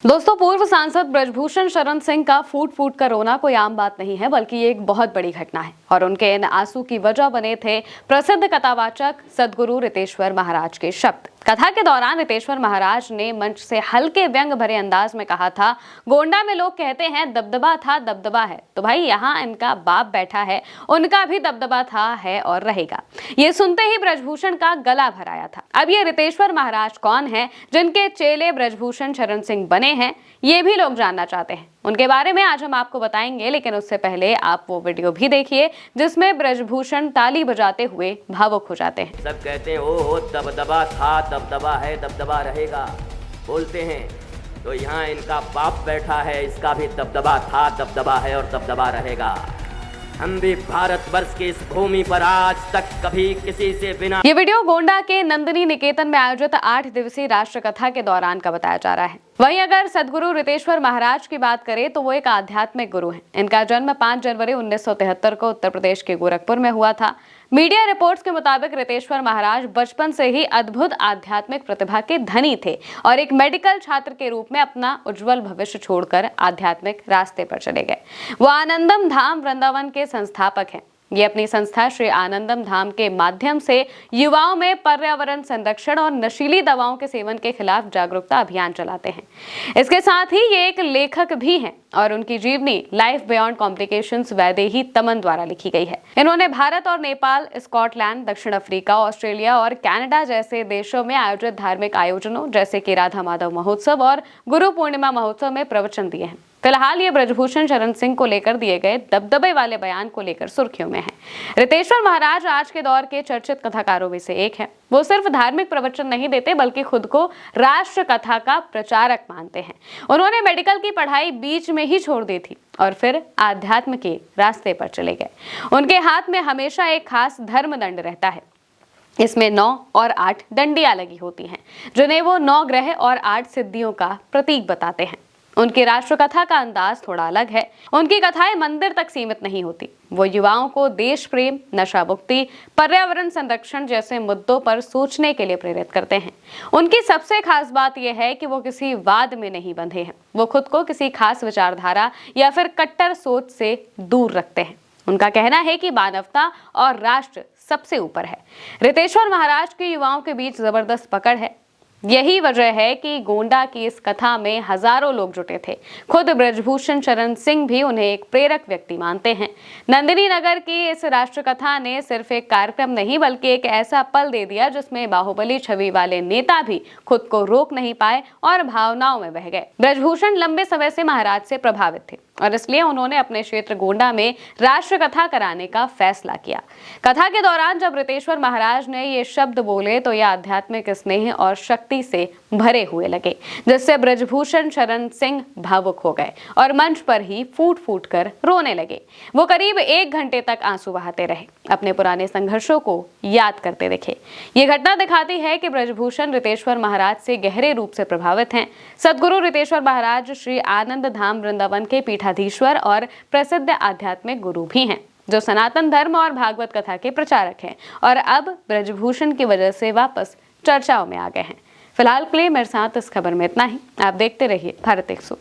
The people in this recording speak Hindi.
दोस्तों, पूर्व सांसद ब्रजभूषण शरण सिंह का फूट फूट कर रोना कोई आम बात नहीं है, बल्कि ये एक बहुत बड़ी घटना है। और उनके इन आंसू की वजह बने थे प्रसिद्ध कथावाचक सदगुरु रितेश्वर महाराज के शब्द। कथा के दौरान रितेश्वर महाराज ने मंच से हल्के व्यंग भरे अंदाज में कहा था, गोंडा में लोग कहते हैं दबदबा था दबदबा है, तो भाई यहाँ इनका बाप बैठा है, उनका भी दबदबा था, है और रहेगा। ये सुनते ही ब्रजभूषण का गला भर आया था। अब ये रितेश्वर महाराज कौन है जिनके चेले ब्रजभूषण शरण सिंह बने हैं, ये भी लोग जानना चाहते हैं। उनके बारे में आज हम आपको बताएंगे, लेकिन उससे पहले आप वो वीडियो भी देखिए जिसमें ब्रजभूषण ताली बजाते हुए भावुक हो जाते हैं। सब कहते हैं ओ दबदबा था दबदबा है दबदबा रहेगा, बोलते हैं तो यहाँ इनका बाप बैठा है, इसका भी दबदबा था दबदबा है और दबदबा रहेगा। हम भी भारतवर्ष की इस भूमि पर आज तक कभी किसी से बिना। ये वीडियो गोंडा के नंदिनी निकेतन में आयोजित 8 दिवसीय राष्ट्र कथा के दौरान का बताया जा रहा है। वहीं अगर सदगुरु रितेश्वर महाराज की बात करें तो वो एक आध्यात्मिक गुरु हैं। इनका जन्म 5 जनवरी 1973 को उत्तर प्रदेश के गोरखपुर में हुआ था। मीडिया रिपोर्ट्स के मुताबिक रितेश्वर महाराज बचपन से ही अद्भुत आध्यात्मिक प्रतिभा के धनी थे और एक मेडिकल छात्र के रूप में अपना उज्जवल भविष्य छोड़कर आध्यात्मिक रास्ते पर चले गए। वो आनंदम धाम वृंदावन के संस्थापक हैं। ये अपनी संस्था श्री आनंदम धाम के माध्यम से युवाओं में पर्यावरण संरक्षण और नशीली दवाओं के सेवन के खिलाफ जागरूकता अभियान चलाते हैं। इसके साथ ही ये एक लेखक भी हैं और उनकी जीवनी लाइफ बियॉन्ड कॉम्प्लिकेशंस वैदेही तमन द्वारा लिखी गई है। इन्होंने भारत और नेपाल, स्कॉटलैंड, दक्षिण अफ्रीका, ऑस्ट्रेलिया और कनाडा जैसे देशों में आयोजित धार्मिक आयोजनों जैसे कि राधा माधव महोत्सव और गुरु पूर्णिमा महोत्सव में प्रवचन दिए हैं। फिलहाल ये ब्रजभूषण शरण सिंह को लेकर दिए गए दबदबे वाले बयान को लेकर सुर्खियों में है। रितेश्वर महाराज आज के दौर के चर्चित कथाकारों में से एक हैं। वो सिर्फ धार्मिक प्रवचन नहीं देते, बल्कि खुद को राष्ट्र कथा का प्रचारक मानते हैं। उन्होंने मेडिकल की पढ़ाई बीच में ही छोड़ दी थी और फिर आध्यात्म के रास्ते पर चले गए। उनके हाथ में हमेशा एक खास धर्मदंड रहता है। इसमें 9 और 8 डंडियां लगी होती हैं, जिन्हें वो 9 ग्रह और 8 सिद्धियों का प्रतीक बताते हैं। उनकी राष्ट्र कथा का अंदाज थोड़ा अलग है। उनकी कथाएं मंदिर तक सीमित नहीं होती। वो युवाओं को देश प्रेम, नशा मुक्ति, पर्यावरण संरक्षण जैसे मुद्दों पर सोचने के लिए प्रेरित करते हैं। उनकी सबसे खास बात यह है कि वो किसी वाद में नहीं बंधे हैं। वो खुद को किसी खास विचारधारा या फिर कट्टर सोच से दूर रखते हैं। उनका कहना है कि मानवता और राष्ट्र सबसे ऊपर है। रितेश्वर महाराज के युवाओं के बीच जबरदस्त पकड़ है। यही वजह है कि गोंडा की इस कथा में हजारों लोग जुटे थे। खुद ब्रजभूषण शरण सिंह भी उन्हें एक प्रेरक व्यक्ति मानते हैं। नंदिनी नगर की इस राष्ट्र कथा ने सिर्फ एक कार्यक्रम नहीं, बल्कि एक ऐसा पल दे दिया जिसमें बाहुबली छवि वाले नेता भी खुद को रोक नहीं पाए और भावनाओं में बह गए। ब्रजभूषण लंबे समय से महाराज से प्रभावित थे और इसलिए उन्होंने अपने क्षेत्र गोंडा में राष्ट्र कथा कराने का फैसला किया। कथा के दौरान जब रितेश्वर महाराज ने ये शब्द बोले तो यह आध्यात्मिक स्नेह और शक्ति से भरे हुए लगे, जिससे ब्रजभूषण शरण सिंह भावुक हो गए और मंच पर ही फूट फूट कर रोने लगे। वो करीब 1 घंटे तक आंसू बहाते रहे, अपने पुराने संघर्षों को याद करते दिखे। ये घटना दिखाती है कि ब्रजभूषण रितेश्वर महाराज से गहरे रूप से प्रभावित हैं। सदगुरु रितेश्वर महाराज श्री आनंद धाम वृंदावन के पीठाधीश्वर और प्रसिद्ध आध्यात्मिक गुरु भी हैं, जो सनातन धर्म और भागवत कथा के प्रचारक हैं और अब ब्रजभूषण की वजह से वापस चर्चाओं में आ गए हैं। फिलहाल के लिए मेरे साथ इस खबर में इतना ही। आप देखते रहिए भारत 100।